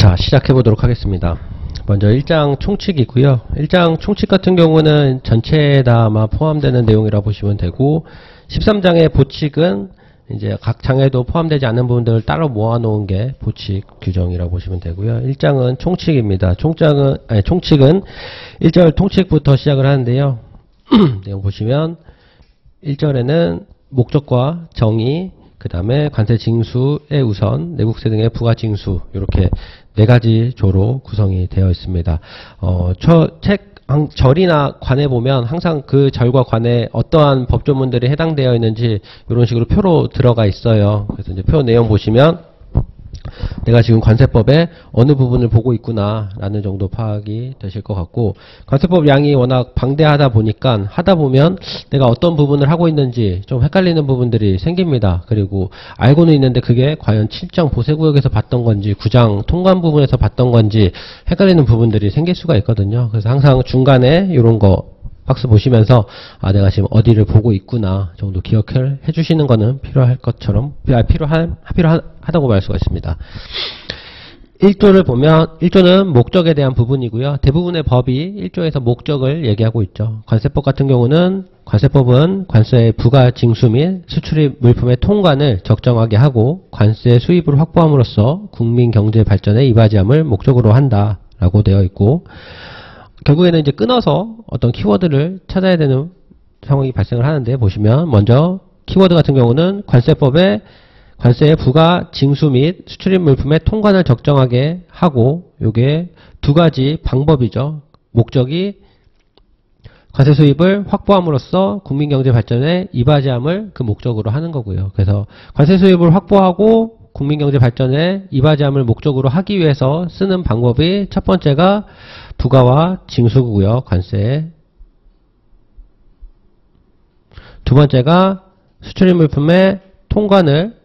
자, 시작해 보도록 하겠습니다. 먼저 1장 총칙이고요. 1장 총칙 같은 경우는 전체에 다 아마 포함되는 내용이라고 보시면 되고, 13장의 보칙은 이제 각 장에도 포함되지 않는 부분들을 따로 모아놓은 게 보칙 규정이라고 보시면 되고요. 1장은 총칙입니다. 총칙은 1절 통칙부터 시작을 하는데요. 내용 보시면 1절에는 목적과 정의, 그 다음에 관세 징수의 우선, 내국세 등의 부가 징수, 이렇게 네 가지 조로 구성이 되어 있습니다. 절이나 관에 보면 항상 그 절과 관에 어떠한 법조문들이 해당되어 있는지 이런 식으로 표로 들어가 있어요. 그래서 이제 표 내용 보시면 내가 지금 관세법의 어느 부분을 보고 있구나 라는 정도 파악이 되실 것 같고, 관세법 양이 워낙 방대하다 보니까 하다 보면 내가 어떤 부분을 하고 있는지 좀 헷갈리는 부분들이 생깁니다. 그리고 알고는 있는데 그게 과연 7장 보세구역에서 봤던 건지 9장 통관 부분에서 봤던 건지 헷갈리는 부분들이 생길 수가 있거든요. 그래서 항상 중간에 이런 거 박스 보시면서 내가 지금 어디를 보고 있구나 정도 기억을 해주시는 거는 필요할 것처럼 필요하다고 말할 수가 있습니다. 1조를 보면 1조는 목적에 대한 부분이고요. 대부분의 법이 1조에서 목적을 얘기하고 있죠. 관세법 같은 경우는 관세법은 관세의 부가 징수 및 수출입 물품의 통관을 적정하게 하고 관세 수입을 확보함으로써 국민 경제 발전에 이바지함을 목적으로 한다라고 되어 있고, 결국에는 이제 끊어서 어떤 키워드를 찾아야 되는 상황이 발생을 하는데, 보시면 먼저 키워드 같은 경우는 관세법의 관세의 부가 징수 및 수출입 물품의 통관을 적정하게 하고, 요게 두 가지 방법이죠. 목적이 관세 수입을 확보함으로써 국민경제 발전에 이바지함을 그 목적으로 하는 거고요. 그래서 관세 수입을 확보하고 국민경제 발전에 이바지함을 목적으로 하기 위해서 쓰는 방법이 첫 번째가 부가와 징수고요. 관세. 두 번째가 수출입 물품의 통관을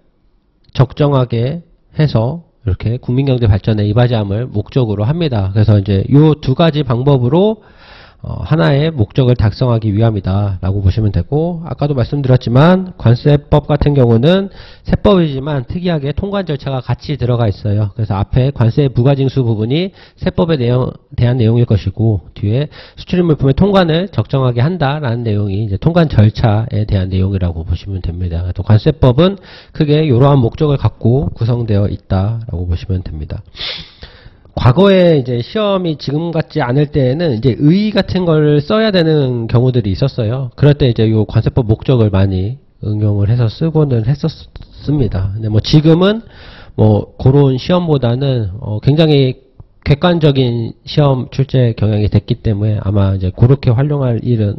적정하게 해서 이렇게 국민경제 발전에 이바지함을 목적으로 합니다. 그래서 이제 이 두 가지 방법으로 하나의 목적을 달성하기 위함이다 라고 보시면 되고, 아까도 말씀드렸지만 관세법 같은 경우는 세법이지만 특이하게 통관 절차가 같이 들어가 있어요. 그래서 앞에 관세 부가징수 부분이 세법에 대한 내용일 것이고, 뒤에 수출입 물품의 통관을 적정하게 한다라는 내용이 이제 통관 절차에 대한 내용이라고 보시면 됩니다. 또 관세법은 크게 이러한 목적을 갖고 구성되어 있다라고 보시면 됩니다. 과거에 이제 시험이 지금 같지 않을 때에는 이제 의 같은 걸 써야 되는 경우들이 있었어요. 그럴 때 이제 요 관세법 목적을 많이 응용을 해서 쓰고는 했었습니다. 근데 뭐 지금은 뭐 그런 시험보다는 굉장히 객관적인 시험 출제 경향이 됐기 때문에 아마 이제 그렇게 활용할 일은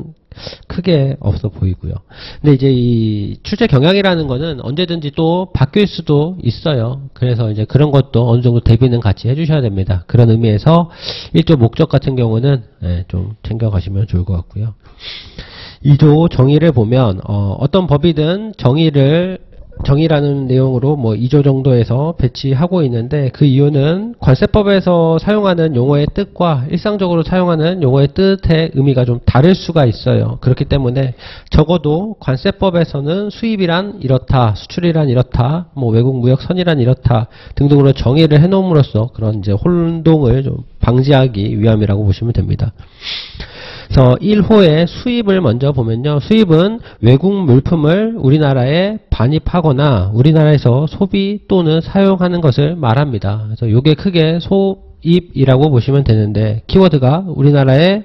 크게 없어 보이고요. 근데 이제 이 출제 경향이라는 거는 언제든지 또 바뀔 수도 있어요. 그래서 이제 그런 것도 어느 정도 대비는 같이 해주셔야 됩니다. 그런 의미에서 1조 목적 같은 경우는 좀 챙겨가시면 좋을 것 같고요. 2조 정의를 보면 어떤 법이든 정의라는 내용으로 뭐 2조 정도에서 배치하고 있는데, 그 이유는 관세법에서 사용하는 용어의 뜻과 일상적으로 사용하는 용어의 뜻의 의미가 좀 다를 수가 있어요. 그렇기 때문에 적어도 관세법에서는 수입이란 이렇다, 수출이란 이렇다, 뭐 외국 무역선이란 이렇다 등등으로 정의를 해놓음으로써 그런 이제 혼동을 좀 방지하기 위함이라고 보시면 됩니다. 그래서 1호의 수입을 먼저 보면요. 수입은 외국 물품을 우리나라에 반입하거나 우리나라에서 소비 또는 사용하는 것을 말합니다. 그래서 이게 크게 소입이라고 보시면 되는데, 키워드가 우리나라에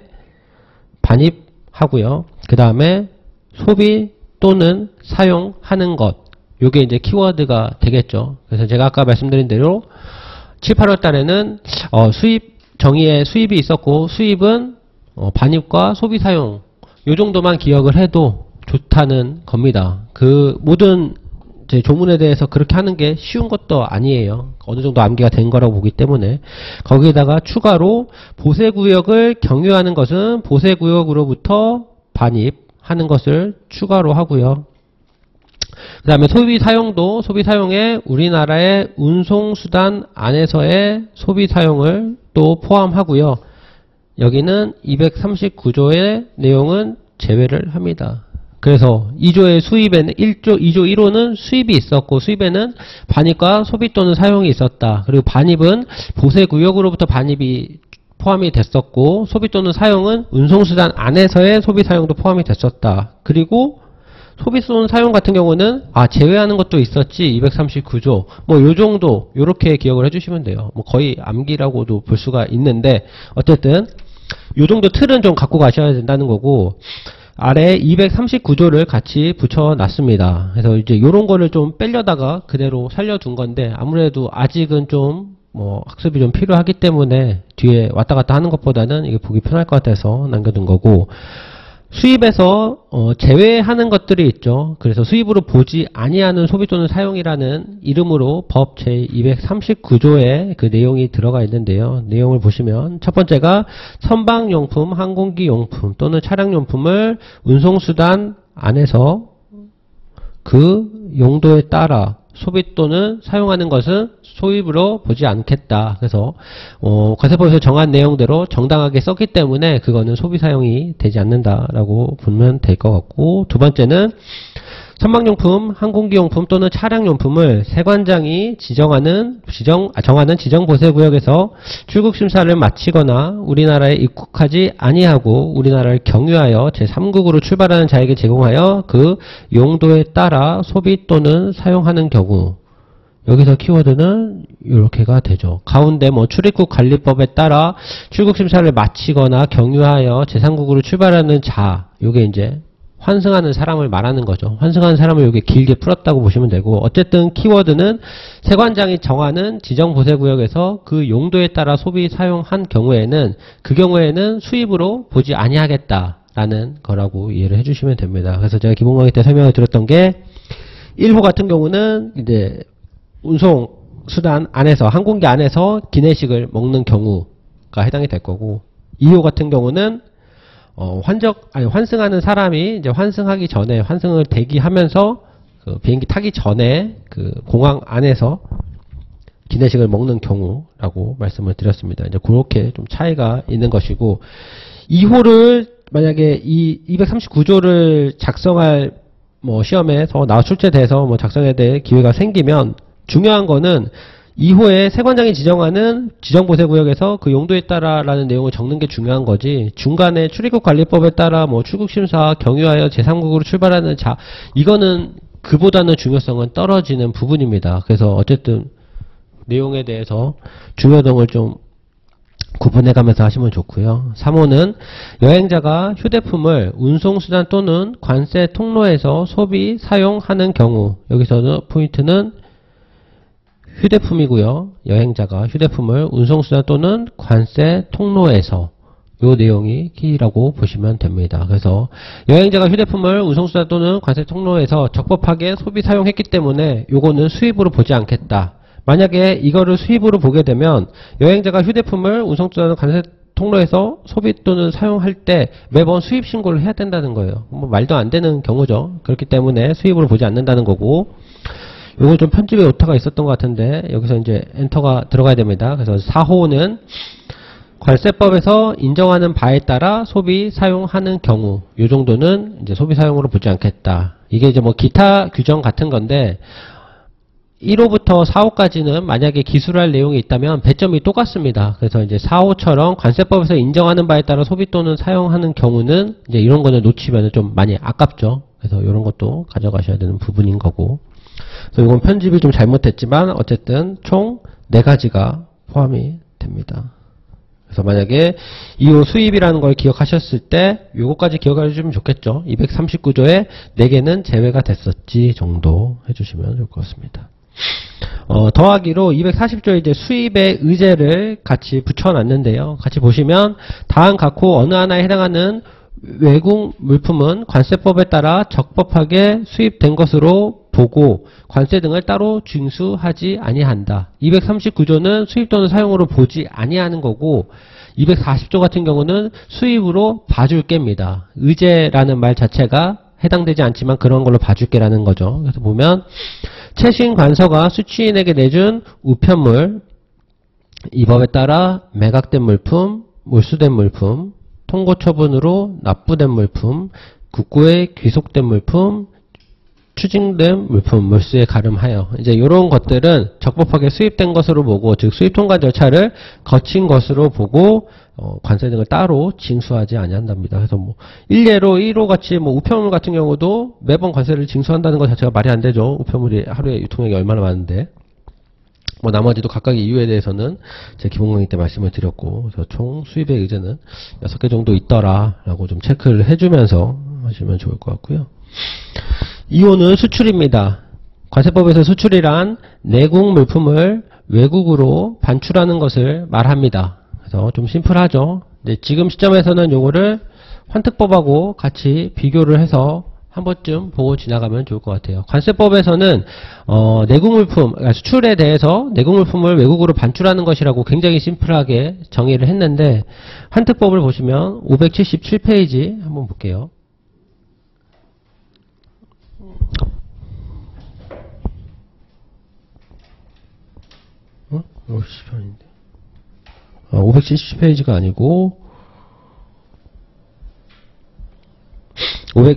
반입하고요. 그 다음에 소비 또는 사용하는 것. 이게 이제 키워드가 되겠죠. 그래서 제가 아까 말씀드린 대로 7, 8월 달에는 정의에 수입이 있었고, 수입은 반입과 소비 사용 요 정도만 기억을 해도 좋다는 겁니다. 그 모든 제 조문에 대해서 그렇게 하는 게 쉬운 것도 아니에요. 어느 정도 암기가 된 거라고 보기 때문에 거기에다가 추가로 보세구역을 경유하는 것은 보세구역으로부터 반입하는 것을 추가로 하고요. 그 다음에 소비 사용도 소비 사용에 우리나라의 운송수단 안에서의 소비 사용을 또 포함하고요. 여기는 239조의 내용은 제외를 합니다. 그래서 2조의 수입에는 2조 1호는 수입이 있었고 수입에는 반입과 소비 또는 사용이 있었다. 그리고 반입은 보세구역으로부터 반입이 포함이 됐었고 소비 또는 사용은 운송수단 안에서의 소비 사용도 포함이 됐었다. 그리고 소비 또는 사용 같은 경우는 제외하는 것도 있었지 239조 뭐 요정도 요렇게 기억을 해주시면 돼요. 뭐 거의 암기라고도 볼 수가 있는데 어쨌든 요정도 틀은 좀 갖고 가셔야 된다는 거고 아래 239조를 같이 붙여놨습니다. 그래서 이제 요런 거를 좀 빼려다가 그대로 살려둔 건데 아무래도 아직은 좀 학습이 좀 필요하기 때문에 뒤에 왔다 갔다 하는 것보다는 이게 보기 편할 것 같아서 남겨둔 거고 수입에서 제외하는 것들이 있죠. 그래서 수입으로 보지 아니하는 소비 또는 사용이라는 이름으로 법 제239조에 그 내용이 들어가 있는데요. 내용을 보시면 첫 번째가 선박용품, 항공기용품 또는 차량용품을 운송수단 안에서 그 용도에 따라 소비 또는 사용하는 것은 소입으로 보지 않겠다. 그래서 관세법에서 정한 내용대로 정당하게 썼기 때문에 그거는 소비 사용이 되지 않는다라고 보면 될 것 같고 두 번째는 선박용품, 항공기용품 또는 차량용품을 세관장이 정하는 지정보세구역에서 출국심사를 마치거나 우리나라에 입국하지 아니하고 우리나라를 경유하여 제3국으로 출발하는 자에게 제공하여 그 용도에 따라 소비 또는 사용하는 경우 여기서 키워드는 이렇게가 되죠. 가운데 출입국 관리법에 따라 출국심사를 마치거나 경유하여 제3국으로 출발하는 자 요게 이제 환승하는 사람을 말하는 거죠. 환승하는 사람을 여기 길게 풀었다고 보시면 되고 어쨌든 키워드는 세관장이 정하는 지정보세구역에서 그 용도에 따라 소비 사용한 경우에는 그 경우에는 수입으로 보지 아니하겠다라는 거라고 이해를 해주시면 됩니다. 그래서 제가 기본 강의 때 설명을 드렸던 게 1호 같은 경우는 이제 운송수단 안에서 항공기 안에서 기내식을 먹는 경우가 해당이 될 거고 2호 같은 경우는 환승하는 사람이 이제 환승하기 전에 환승을 대기하면서 그 비행기 타기 전에 그 공항 안에서 기내식을 먹는 경우라고 말씀을 드렸습니다. 이제 그렇게 좀 차이가 있는 것이고 2호를 만약에 이 239조를 작성할 시험에서 출제돼서 작성에 대해 기회가 생기면 중요한 거는 2호에 세관장이 지정하는 지정보세구역에서 그 용도에 따라라는 내용을 적는 게 중요한 거지 중간에 출입국관리법에 따라 출국심사 경유하여 제3국으로 출발하는 자 이거는 그보다는 중요성은 떨어지는 부분입니다. 그래서 어쨌든 내용에 대해서 중요성을 좀 구분해가면서 하시면 좋고요. 3호는 여행자가 휴대품을 운송수단 또는 관세 통로에서 소비 사용하는 경우 여기서는 포인트는 휴대품이고요. 여행자가 휴대품을 운송수단 또는 관세 통로에서 요 내용이 키라고 보시면 됩니다. 그래서 여행자가 휴대품을 운송수단 또는 관세 통로에서 적법하게 소비 사용했기 때문에 요거는 수입으로 보지 않겠다. 만약에 이거를 수입으로 보게 되면 여행자가 휴대품을 운송수단 관세 통로에서 소비 또는 사용할 때 매번 수입 신고를 해야 된다는 거예요. 말도 안 되는 경우죠. 그렇기 때문에 수입으로 보지 않는다는 거고 요거 좀 편집에 오타가 있었던 것 같은데 여기서 이제 엔터가 들어가야 됩니다. 그래서 4호는 관세법에서 인정하는 바에 따라 소비 사용하는 경우 요 정도는 이제 소비 사용으로 보지 않겠다. 이게 이제 기타 규정 같은 건데 1호부터 4호까지는 만약에 기술할 내용이 있다면 배점이 똑같습니다. 그래서 이제 4호처럼 관세법에서 인정하는 바에 따라 소비 또는 사용하는 경우는 이제 이런 거는 놓치면 좀 많이 아깝죠. 그래서 이런 것도 가져가셔야 되는 부분인 거고. 그래서 이건 편집이 좀 잘못됐지만 어쨌든 총 4가지가 포함이 됩니다. 그래서 만약에 2호 수입이라는 걸 기억하셨을 때 요거까지 기억해주시면 좋겠죠. 239조에 4개는 제외가 됐었지 정도 해주시면 좋을 것 같습니다. 더하기로 240조에 이제 수입의 의제를 같이 붙여놨는데요. 같이 보시면 다음 각호 어느 하나에 해당하는 외국 물품은 관세법에 따라 적법하게 수입된 것으로 보고 관세 등을 따로 징수하지 아니한다. 239조는 수입 또는 사용으로 보지 아니하는 거고 240조 같은 경우는 수입으로 봐줄게입니다. 의제라는 말 자체가 해당되지 않지만 그런 걸로 봐줄게라는 거죠. 그래서 보면 최신 관서가 수취인에게 내준 우편물, 이 법에 따라 매각된 물품, 몰수된 물품, 통고 처분으로 납부된 물품, 국고에 귀속된 물품, 추징된 물품, 몰수에 가름하여. 이제 이런 것들은 적법하게 수입된 것으로 보고, 즉 수입 통관 절차를 거친 것으로 보고 관세 등을 따로 징수하지 아니한답니다. 그래서 뭐 일례로 1호 같이 뭐 우편물 같은 경우도 매번 관세를 징수한다는 것 자체가 말이 안 되죠. 우편물이 하루에 유통량이 얼마나 많은데. 뭐 나머지도 각각의 이유에 대해서는 제 기본 강의 때 말씀을 드렸고, 그래서 총 수입의 의제는 6개 정도 있더라라고 좀 체크를 해주면서 하시면 좋을 것 같고요. 2호는 수출입니다. 관세법에서 수출이란 내국 물품을 외국으로 반출하는 것을 말합니다. 그래서 좀 심플하죠. 근데 지금 시점에서는 요거를 환특법하고 같이 비교를 해서 한 번쯤 보고 지나가면 좋을 것 같아요. 관세법에서는 내국 물품, 수출에 대해서 내국 물품을 외국으로 반출하는 것이라고 굉장히 심플하게 정의를 했는데, 환특법을 보시면 577페이지 한번 볼게요. 570페이지가 아니고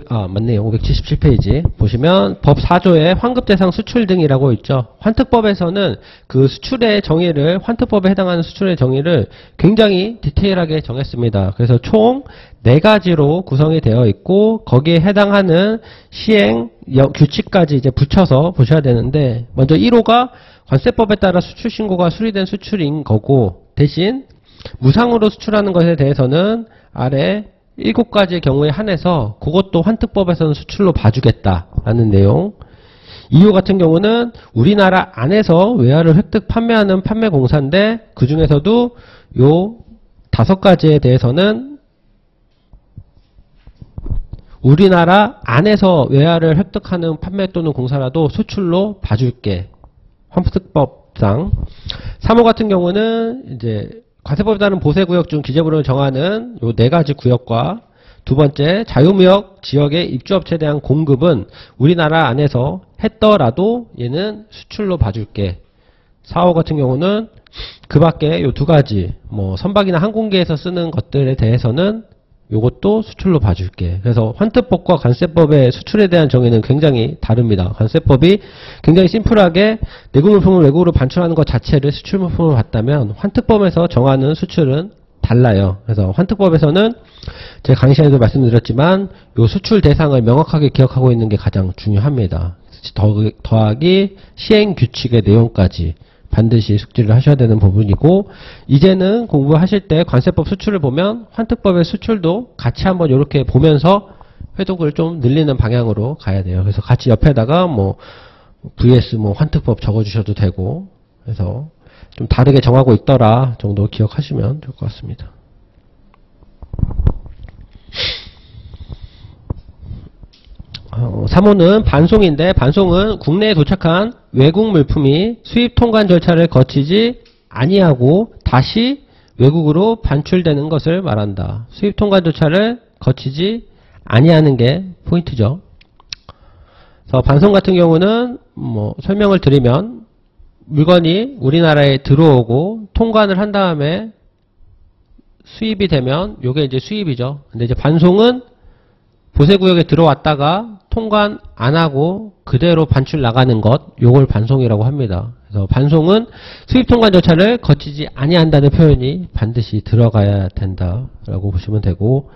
맞네요. 577페이지 보시면 법 4조에 환급대상 수출 등이라고 있죠. 환특법에서는 그 수출의 정의를, 환특법에 해당하는 수출의 정의를 굉장히 디테일하게 정했습니다. 그래서 총 4가지로 구성이 되어 있고, 거기에 해당하는 시행 규칙까지 이제 붙여서 보셔야 되는데, 먼저 1호가 관세법에 따라 수출 신고가 수리된 수출인 거고, 대신 무상으로 수출하는 것에 대해서는 아래 7가지의 경우에 한해서 그것도 환특법에서는 수출로 봐주겠다라는 내용. 2호 같은 경우는 우리나라 안에서 외화를 획득 판매하는 판매공사인데, 그 중에서도 요 5가지에 대해서는 우리나라 안에서 외화를 획득하는 판매 또는 공사라도 수출로 봐줄게. 환특법상. 3호 같은 경우는 이제 관세법에 따른 보세구역 중 기재부를 정하는 요 4가지 구역과, 두 번째 자유무역 지역의 입주업체에 대한 공급은 우리나라 안에서 했더라도 얘는 수출로 봐줄게. 4호 같은 경우는 그 밖에 요 2가지 뭐 선박이나 항공기에서 쓰는 것들에 대해서는 요것도 수출로 봐줄게. 그래서 환특법과 관세법의 수출에 대한 정의는 굉장히 다릅니다. 관세법이 굉장히 심플하게 내국 물품을 외국으로 반출하는 것 자체를 수출 물품으로 봤다면, 환특법에서 정하는 수출은 달라요. 그래서 환특법에서는 제 강의 시간에도 말씀드렸지만 요 수출 대상을 명확하게 기억하고 있는 게 가장 중요합니다. 더하기 시행 규칙의 내용까지 반드시 숙지를 하셔야 되는 부분이고, 이제는 공부하실 때 관세법 수출을 보면 환특법의 수출도 같이 한번 이렇게 보면서 회독을 좀 늘리는 방향으로 가야 돼요. 그래서 같이 옆에다가 뭐 vs 뭐 환특법 적어주셔도 되고, 그래서 좀 다르게 정하고 있더라 정도 기억하시면 될 것 같습니다. 3호는 반송인데, 반송은 국내에 도착한 외국 물품이 수입 통관 절차를 거치지 아니하고 다시 외국으로 반출되는 것을 말한다. 수입 통관 절차를 거치지 아니하는 게 포인트죠. 그래서 반송 같은 경우는 뭐 설명을 드리면, 물건이 우리나라에 들어오고 통관을 한 다음에 수입이 되면 요게 이제 수입이죠. 근데 이제 반송은 보세구역에 들어왔다가 통관 안 하고 그대로 반출 나가는 것, 요걸 반송이라고 합니다. 그래서 반송은 수입 통관 절차를 거치지 아니한다는 표현이 반드시 들어가야 된다라고 보시면 되고,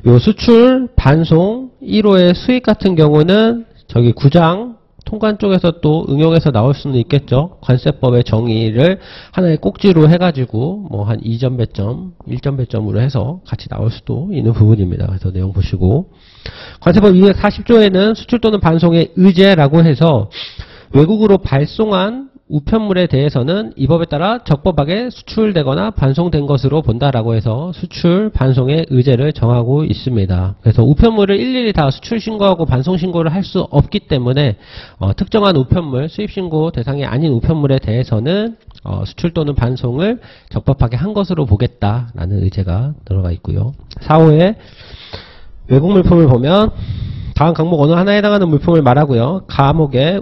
요 수출, 반송, 1호의 수익 같은 경우는 저기 9장 통관 쪽에서 또 응용해서 나올 수는 있겠죠. 관세법의 정의를 하나의 꼭지로 해가지고 뭐 한 2점 배점, 1점 배점으로 해서 같이 나올 수도 있는 부분입니다. 그래서 내용 보시고, 관세법 240조에는 수출 또는 반송의 의제라고 해서 외국으로 발송한 우편물에 대해서는 이 법에 따라 적법하게 수출되거나 반송된 것으로 본다라고 해서 수출, 반송의 의제를 정하고 있습니다. 그래서 우편물을 일일이 다 수출 신고하고 반송 신고를 할 수 없기 때문에 특정한 우편물, 수입 신고 대상이 아닌 우편물에 대해서는 수출 또는 반송을 적법하게 한 것으로 보겠다라는 의제가 들어가 있고요. 4호에 외국 물품을 보면 다음 항목 어느 하나에 해당하는 물품을 말하고요. 과목에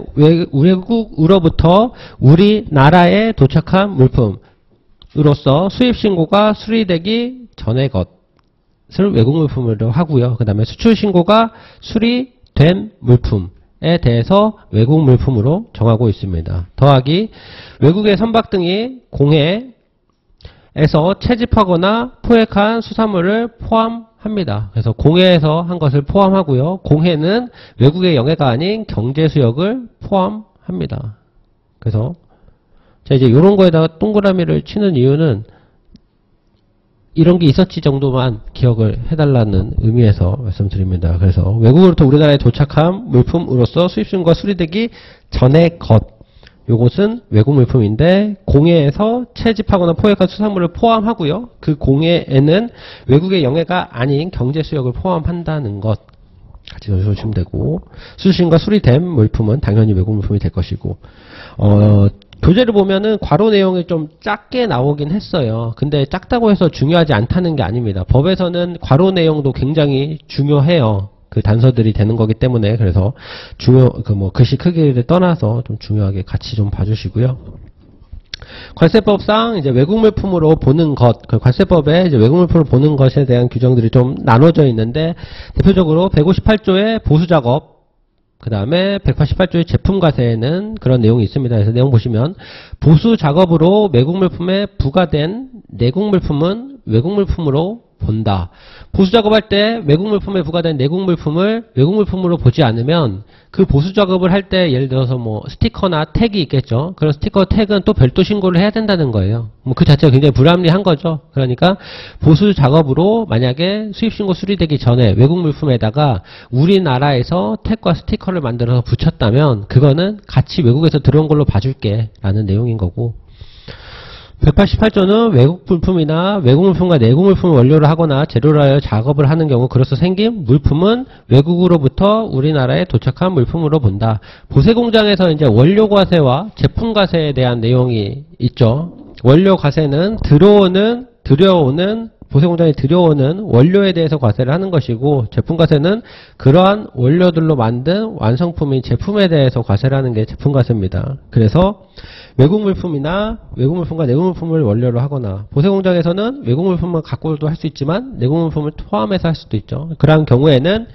외국으로부터 우리나라에 도착한 물품으로서 수입신고가 수리되기 전의 것, 외국 물품으로 하고요. 그 다음에 수출 신고가 수리된 물품에 대해서 외국 물품으로 정하고 있습니다. 더하기 외국의 선박 등이 공해에서 채집하거나 포획한 수산물을 포함합니다. 그래서 공해에서 한 것을 포함하고요. 공해는 외국의 영해가 아닌 경제수역을 포함합니다. 그래서 자, 이제 이런 거에다가 동그라미를 치는 이유는 이런 게 있었지 정도만 기억을 해달라는 의미에서 말씀드립니다. 그래서 외국으로부터 우리나라에 도착한 물품으로서 수입신고가 수리되기 전의 것, 요것은 외국 물품인데 공해에서 채집하거나 포획한 수산물을 포함하고요. 그 공해에는 외국의 영해가 아닌 경제수역을 포함한다는 것 같이 넣어주시면 되고, 수신과 수리된 물품은 당연히 외국 물품이 될 것이고, 교재를 보면은 괄호 내용이 좀 작게 나오긴 했어요. 근데 작다고 해서 중요하지 않다는 게 아닙니다. 법에서는 괄호 내용도 굉장히 중요해요. 그 단서들이 되는 거기 때문에. 그래서 글씨 크기를 떠나서 좀 중요하게 같이 좀 봐주시고요. 관세법상 이제 외국 물품으로 보는 것, 그 관세법에 이제 외국 물품으로 보는 것에 대한 규정들이 좀 나눠져 있는데, 대표적으로 158조의 보수작업, 그 다음에 188조의 제품과세에는 그런 내용이 있습니다. 그래서 내용 보시면 보수작업으로 외국 물품에 부과된 내국 물품은 외국 물품으로 본다. 보수작업할 때 외국 물품에 부과된 내국 물품을 외국 물품으로 보지 않으면 그 보수작업을 할 때 예를 들어서 뭐 스티커나 태그가 있겠죠. 그런 스티커 태그는 또 별도 신고를 해야 된다는 거예요. 뭐 그 자체가 굉장히 불합리한 거죠. 그러니까 보수작업으로 만약에 수입신고 수리되기 전에 외국 물품에다가 우리나라에서 태그와 스티커를 만들어서 붙였다면 그거는 같이 외국에서 들어온 걸로 봐줄게 라는 내용인 거고, 188조는 외국 물품이나 외국 물품과 내국 물품을 원료로 하거나 재료로 하여 작업을 하는 경우 그로서 생긴 물품은 외국으로부터 우리나라에 도착한 물품으로 본다. 보세공장에서 이제 원료과세와 제품과세에 대한 내용이 있죠. 원료과세는 들여오는 보세공장에 들여오는 원료에 대해서 과세를 하는 것이고, 제품과세는 그러한 원료들로 만든 완성품인 제품에 대해서 과세를 하는 게 제품과세입니다. 그래서 외국 물품이나 외국 물품과 내국 물품을 원료로 하거나, 보세공장에서는 외국 물품만 갖고도 할 수 있지만 내국 물품을 포함해서 할 수도 있죠. 그러한 경우에는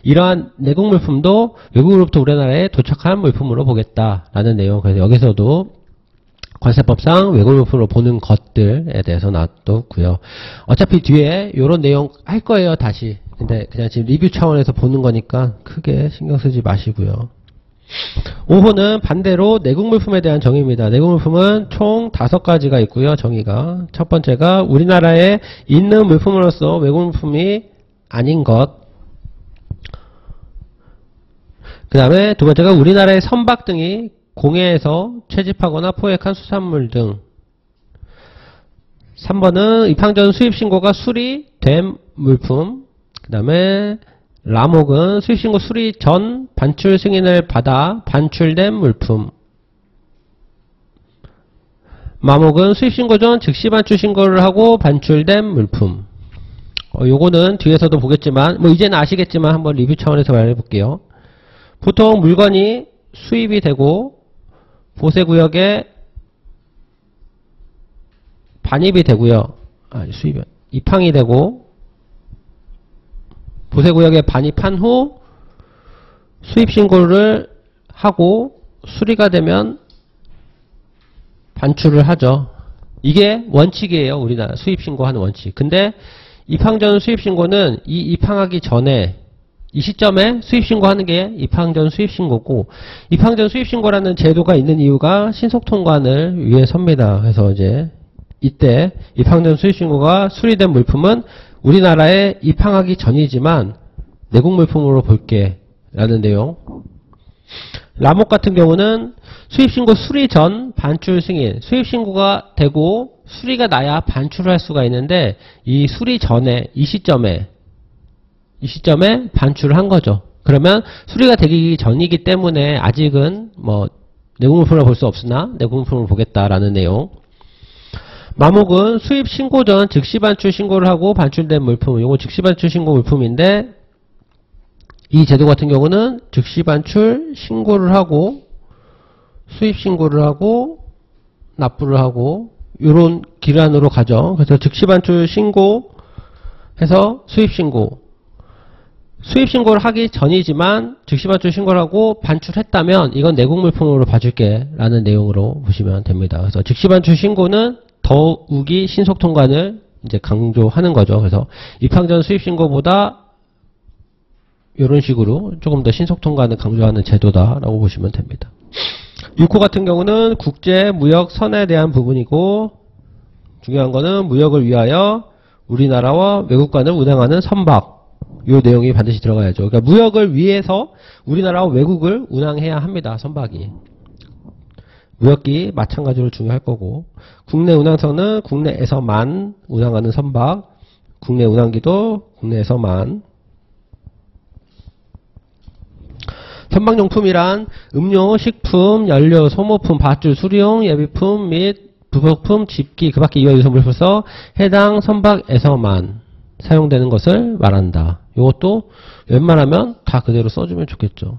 이러한 내국 물품도 외국으로부터 우리나라에 도착한 물품으로 보겠다라는 내용. 그래서 여기서도 관세법상 외국 물품으로 보는 것들에 대해서 놔뒀고요. 어차피 뒤에 이런 내용 할 거예요, 다시. 근데 그냥 지금 리뷰 차원에서 보는 거니까 크게 신경 쓰지 마시고요. 5호는 반대로 내국 물품에 대한 정의입니다. 내국 물품은 총 5가지가 있고요, 정의가. 첫 번째가 우리나라에 있는 물품으로서 외국 물품이 아닌 것. 그 다음에 두 번째가 우리나라의 선박 등이 공해에서 채집하거나 포획한 수산물 등. 3번은 입항전 수입신고가 수리된 물품. 그 다음에 라목은 수입신고 수리 전 반출 승인을 받아 반출된 물품. 마목은 수입신고 전 즉시 반출 신고를 하고 반출된 물품. 요거는 뒤에서도 보겠지만, 뭐 이제는 아시겠지만 한번 리뷰 차원에서 말해 볼게요. 보통 물건이 수입이 되고 보세구역에 반입이 되고요. 입항이 되고 보세구역에 반입한 후 수입신고를 하고 수리가 되면 반출을 하죠. 이게 원칙이에요. 우리나라 수입신고하는 원칙. 근데 입항전 수입신고는 이 입항하기 전에 이 시점에 수입신고하는 게 입항전 수입신고고, 입항전 수입신고라는 제도가 있는 이유가 신속통관을 위해서입니다. 그래서 이제 이때 입항전 수입신고가 수리된 물품은 우리나라에 입항하기 전이지만 내국 물품으로 볼게 라는 내용. 라목 같은 경우는 수입신고 수리 전 반출 승인, 수입신고가 되고 수리가 나야 반출을 할 수가 있는데 이 수리 전에 이 시점에 반출을 한 거죠. 그러면 수리가 되기 전이기 때문에 아직은 뭐 내국 물품을 볼 수 없으나 내국 물품을 보겠다라는 내용. 마목은 수입 신고 전 즉시 반출 신고를 하고 반출된 물품. 이거 즉시 반출 신고 물품인데 이 제도 같은 경우는 즉시 반출 신고를 하고 수입 신고를 하고 납부를 하고 이런 기란으로 가죠. 그래서 즉시 반출 신고 해서 수입신고. 수입신고를 하기 전이지만 즉시반출 신고를 하고 반출했다면 이건 내국물품으로 봐줄게 라는 내용으로 보시면 됩니다. 그래서 즉시반출 신고는 더욱이 신속통관을 이제 강조하는 거죠. 그래서 입항 전 수입신고보다 이런 식으로 조금 더 신속통관을 강조하는 제도다라고 보시면 됩니다. 6호 같은 경우는 국제 무역 선에 대한 부분이고 중요한 거는 무역을 위하여 우리나라와 외국간을 운항하는 선박. 요 내용이 반드시 들어가야죠. 그러니까 무역을 위해서 우리나라와 외국을 운항해야 합니다. 선박이. 무역기 마찬가지로 중요할 거고 국내 운항선은 국내에서만 운항하는 선박, 국내 운항기도 국내에서만. 선박용품이란 음료, 식품, 연료, 소모품, 밧줄, 수리용, 예비품 및 부속품, 집기, 그 밖에 이와 유선물품에서 해당 선박에서만 사용되는 것을 말한다. 이것도 웬만하면 다 그대로 써주면 좋겠죠.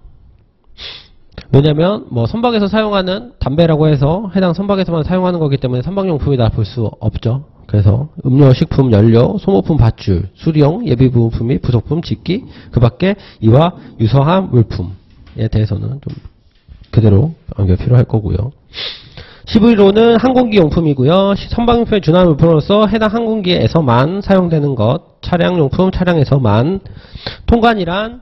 왜냐면 뭐 선박에서 사용하는 담배라고 해서 해당 선박에서만 사용하는 거기 때문에 선박용품이다 볼 수 없죠. 그래서 음료, 식품, 연료, 소모품, 밧줄, 수리용, 예비부품 및 부속품, 집기, 그 밖에 이와 유사한 물품에 대해서는 좀 그대로 연결 필요할 거고요. 11호는 항공기 용품이고요. 선박용품에 준하는 물품으로서 해당 항공기에서만 사용되는 것, 차량용품, 차량에서만. 통관이란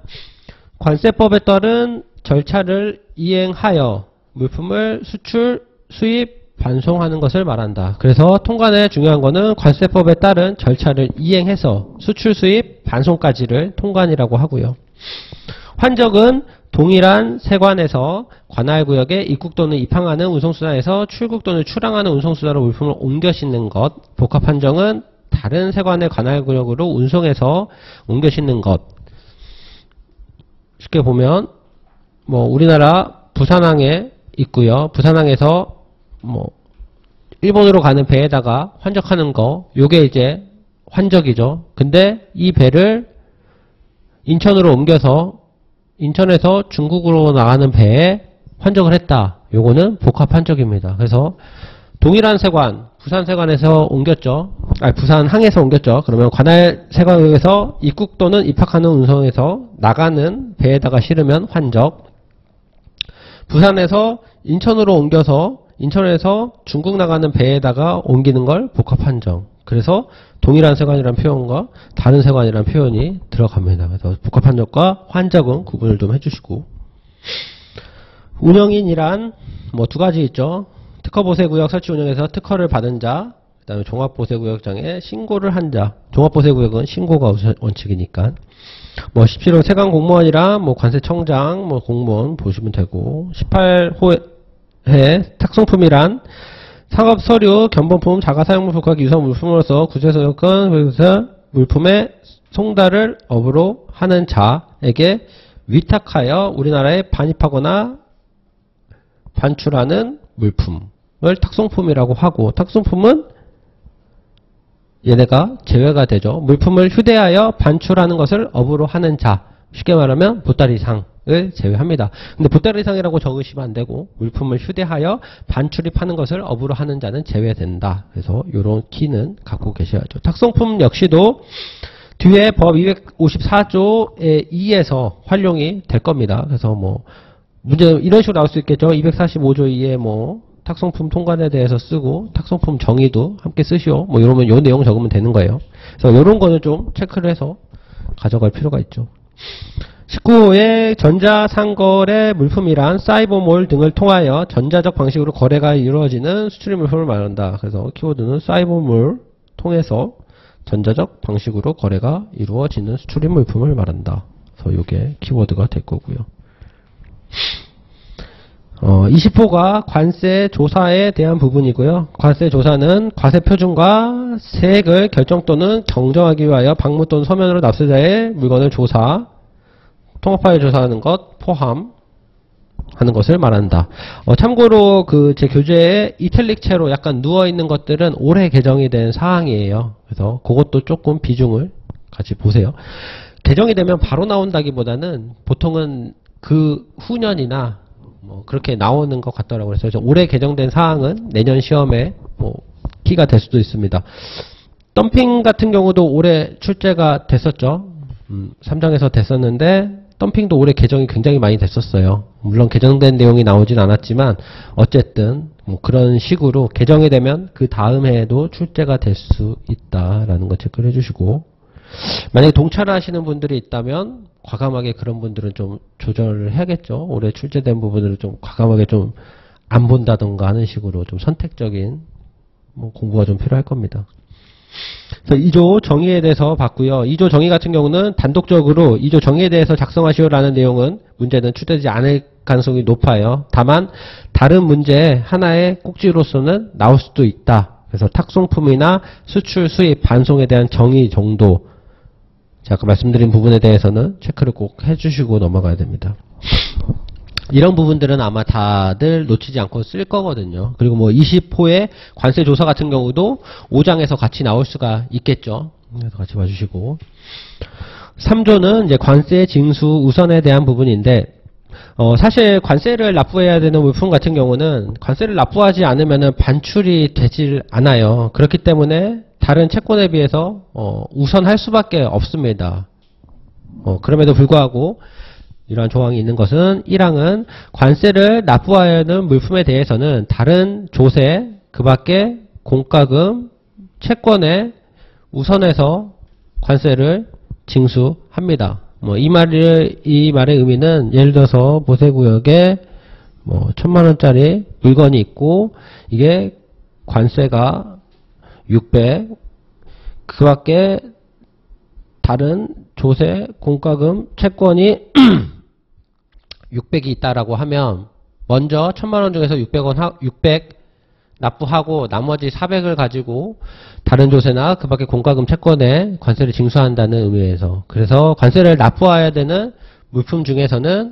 관세법에 따른 절차를 이행하여 물품을 수출, 수입, 반송하는 것을 말한다. 그래서 통관의 중요한 거는 관세법에 따른 절차를 이행해서 수출, 수입, 반송까지를 통관이라고 하고요. 환적은 동일한 세관에서 관할구역에 입국 또는 입항하는 운송수단에서 출국 또는 출항하는 운송수단으로 물품을 옮겨 싣는 것. 복합환정은 다른 세관의 관할구역으로 운송해서 옮겨 싣는 것. 쉽게 보면 뭐 우리나라 부산항에 있고요. 부산항에서 뭐 일본으로 가는 배에다가 환적하는 거, 요게 이제 환적이죠. 근데 이 배를 인천으로 옮겨서 인천에서 중국으로 나가는 배에 환적을 했다. 요거는 복합환적입니다. 그래서 동일한 세관, 부산세관에서 옮겼죠. 부산항에서 옮겼죠. 그러면 관할 세관에서 입국 또는 입학하는 운송에서 나가는 배에다가 실으면 환적. 부산에서 인천으로 옮겨서 인천에서 중국 나가는 배에다가 옮기는 걸 복합환정. 그래서 동일한 세관이라는 표현과 다른 세관이라는 표현이 들어갑니다. 그래서 복합환적과 환적은 구분을 좀 해주시고. 운영인이란 뭐 두 가지 있죠. 특허보세구역 설치 운영에서 특허를 받은 자, 그 다음에 종합보세구역장에 신고를 한 자. 종합보세구역은 신고가 원칙이니까. 뭐 17호 세관 공무원이란 뭐 관세청장, 뭐 공무원 보시면 되고. 18호에 탁송품이란 상업서류, 견본품, 자가사용물품, 각각 유사물품으로서 구제소유권, 물품의 송달을 업으로 하는 자에게 위탁하여 우리나라에 반입하거나 반출하는 물품을 탁송품이라고 하고, 탁송품은 얘네가 제외가 되죠. 물품을 휴대하여 반출하는 것을 업으로 하는 자, 쉽게 말하면 보따리상 을 제외합니다. 근데 보따리상이라고 적으시면 안 되고 물품을 휴대하여 반출입하는 것을 업으로 하는 자는 제외된다. 그래서 이런 키는 갖고 계셔야죠. 탁송품 역시도 뒤에 법 254조의 2에서 활용이 될 겁니다. 그래서 뭐 문제 이런 식으로 나올 수 있겠죠. 245조 2에 뭐 탁송품 통관에 대해서 쓰고 탁송품 정의도 함께 쓰시오. 뭐 이러면 요 내용 적으면 되는 거예요. 그래서 이런 거는 좀 체크를 해서 가져갈 필요가 있죠. 19호의 전자상거래 물품이란 사이버몰 등을 통하여 전자적 방식으로 거래가 이루어지는 수출입 물품을 말한다. 그래서 키워드는 사이버몰 통해서 전자적 방식으로 거래가 이루어지는 수출입 물품을 말한다. 그래서 이게 키워드가 될 거고요. 20호가 관세 조사에 대한 부분이고요. 관세 조사는 과세 표준과 세액을 결정 또는 경정하기 위하여 방문 또는 서면으로 납세자의 물건을 조사, 통합하여 조사하는 것 포함하는 것을 말한다. 참고로 그 제 교재에 이탈릭체로 약간 누워있는 것들은 올해 개정이 된 사항이에요. 그래서 그것도 조금 비중을 같이 보세요. 개정이 되면 바로 나온다기보다는 보통은 그 후년이나 뭐 그렇게 나오는 것 같더라고요. 그래서 올해 개정된 사항은 내년 시험에 뭐 키가 될 수도 있습니다. 덤핑 같은 경우도 올해 출제가 됐었죠. 3장에서 됐었는데 덤핑도 올해 개정이 굉장히 많이 됐었어요. 물론 개정된 내용이 나오진 않았지만 어쨌든 뭐 그런 식으로 개정이 되면 그 다음 해에도 출제가 될 수 있다라는 거 체크를 해주시고, 만약에 동차를 분들이 있다면 과감하게 그런 분들은 좀 조절을 해야겠죠. 올해 출제된 부분을 좀 과감하게 좀 안 본다던가 하는 식으로 좀 선택적인 뭐 공부가 좀 필요할 겁니다. 그래서 2조 정의에 대해서 봤고요. 2조 정의 같은 경우는 단독적으로 2조 정의에 대해서 작성하시오라는 내용은 문제는 출제되지 않을 가능성이 높아요. 다만 다른 문제 하나의 꼭지로서는 나올 수도 있다. 그래서 탁송품이나 수출, 수입, 반송에 대한 정의 정도, 제가 아까 말씀드린 부분에 대해서는 체크를 꼭 해주시고 넘어가야 됩니다. 이런 부분들은 아마 다들 놓치지 않고 쓸 거거든요. 그리고 뭐 20호의 관세 조사 같은 경우도 5장에서 같이 나올 수가 있겠죠. 그래서 같이 봐주시고. 3조는 이제 관세 징수 우선에 대한 부분인데, 사실 관세를 납부해야 되는 물품 같은 경우는 관세를 납부하지 않으면 반출이 되질 않아요. 그렇기 때문에 다른 채권에 비해서 우선할 수밖에 없습니다. 그럼에도 불구하고 이러한 조항이 있는 것은 1항은 관세를 납부해야 하는 물품에 대해서는 다른 조세, 그 밖에 공과금, 채권에 우선해서 관세를 징수합니다. 이 말의 의미는 예를 들어서 보세구역에 1000만원짜리 물건이 있고 이게 관세가 600, 그 밖에 다른 조세, 공과금, 채권이 600이 있다라고 하면 먼저 1000만원 중에서 600 납부하고 나머지 400을 가지고 다른 조세나 그 밖에 공과금 채권에 관세를 징수한다는 의미에서, 그래서 관세를 납부해야 되는 물품 중에서는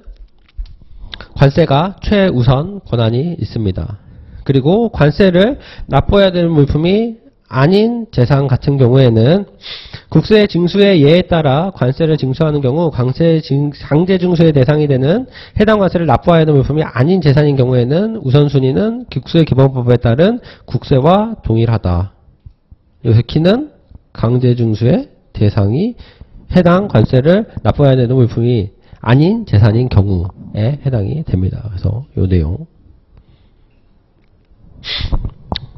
관세가 최우선 권한이 있습니다. 그리고 관세를 납부해야 되는 물품이 아닌 재산 같은 경우에는 국세 징수의 예에 따라 관세를 징수하는 경우 강제 징수의 대상이 되는 해당 관세를 납부해야 하는 물품이 아닌 재산인 경우에는 우선순위는 국세기본법에 따른 국세와 동일하다. 여기서 키는 강제 징수의 대상이 해당 관세를 납부해야 되는 물품이 아닌 재산인 경우에 해당이 됩니다. 그래서 이 내용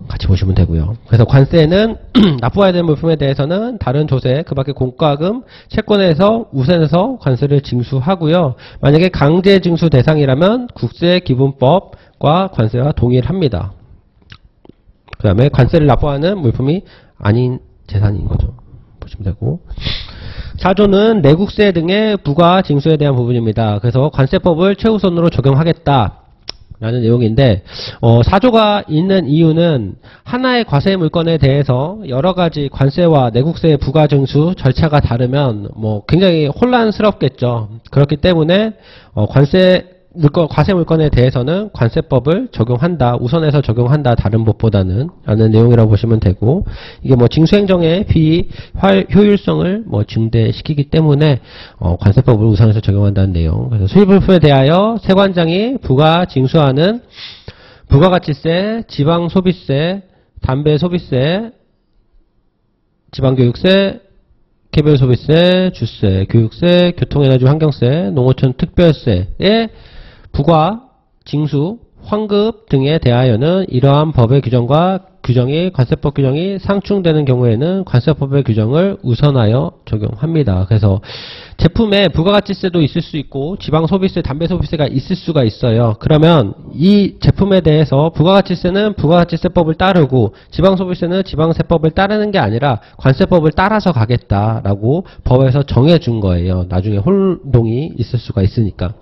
같이 보시면 되고요. 그래서 관세는 납부해야 되는 물품에 대해서는 다른 조세, 그 밖에 공과금, 채권에서 우선해서 관세를 징수하고요. 만약에 강제 징수 대상이라면 국세기본법과 관세와 동일합니다. 그 다음에 관세를 납부하는 물품이 아닌 재산인 거죠. 보시면 되고. 4조는 내국세 등의 부가 징수에 대한 부분입니다. 그래서 관세법을 최우선으로 적용하겠다 라는 내용인데, 4조가 있는 이유는 하나의 과세 물건에 대해서 여러가지 관세와 내국세의 부가 징수 절차가 다르면 굉장히 혼란스럽겠죠. 그렇기 때문에 과세 물건에 대해서는 관세법을 적용한다, 우선해서 적용한다, 다른 법보다는 라는 내용이라고 보시면 되고, 이게 징수행정의 비효율성을 증대시키기 때문에 관세법을 우선해서 적용한다는 내용. 그래서 수입물품에 대하여 세관장이 부가 징수하는 부가가치세, 지방소비세, 담배소비세, 지방교육세, 개별소비세, 주세, 교육세, 교통에너지 환경세, 농어촌 특별세의 부과, 징수, 환급 등에 대하여는 이러한 법의 규정이 관세법 규정이 상충되는 경우에는 관세법의 규정을 우선하여 적용합니다. 그래서 제품에 부가가치세도 있을 수 있고 지방소비세, 담배소비세가 있을 수가 있어요. 그러면 이 제품에 대해서 부가가치세는 부가가치세법을 따르고 지방소비세는 지방세법을 따르는 게 아니라 관세법을 따라서 가겠다라고 법에서 정해준 거예요. 나중에 혼동이 있을 수가 있으니까.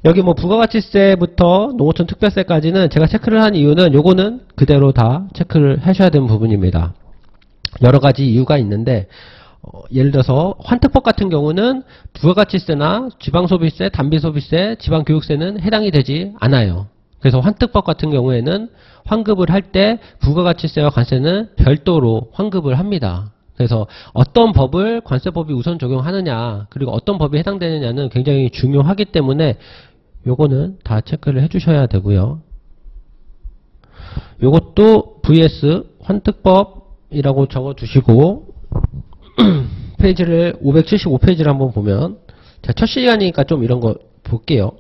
여기 부가가치세부터 농어촌 특별세까지는 제가 체크를 한 이유는 요거는 그대로 다 체크를 하셔야 되는 부분입니다. 여러 가지 이유가 있는데, 예를 들어서 환특법 같은 경우는 부가가치세나 지방소비세, 담배소비세, 지방교육세는 해당이 되지 않아요. 그래서 환특법 같은 경우에는 환급을 할 때 부가가치세와 관세는 별도로 환급을 합니다. 그래서 어떤 법을 관세법이 우선 적용하느냐, 그리고 어떤 법이 해당되느냐는 굉장히 중요하기 때문에 요거는 다 체크를 해주셔야 되고요. 요것도 VS 환특법 이라고 적어 두시고 페이지를 575페이지를 한번 보면 자, 첫 시간이니까 좀 이런 거 볼게요.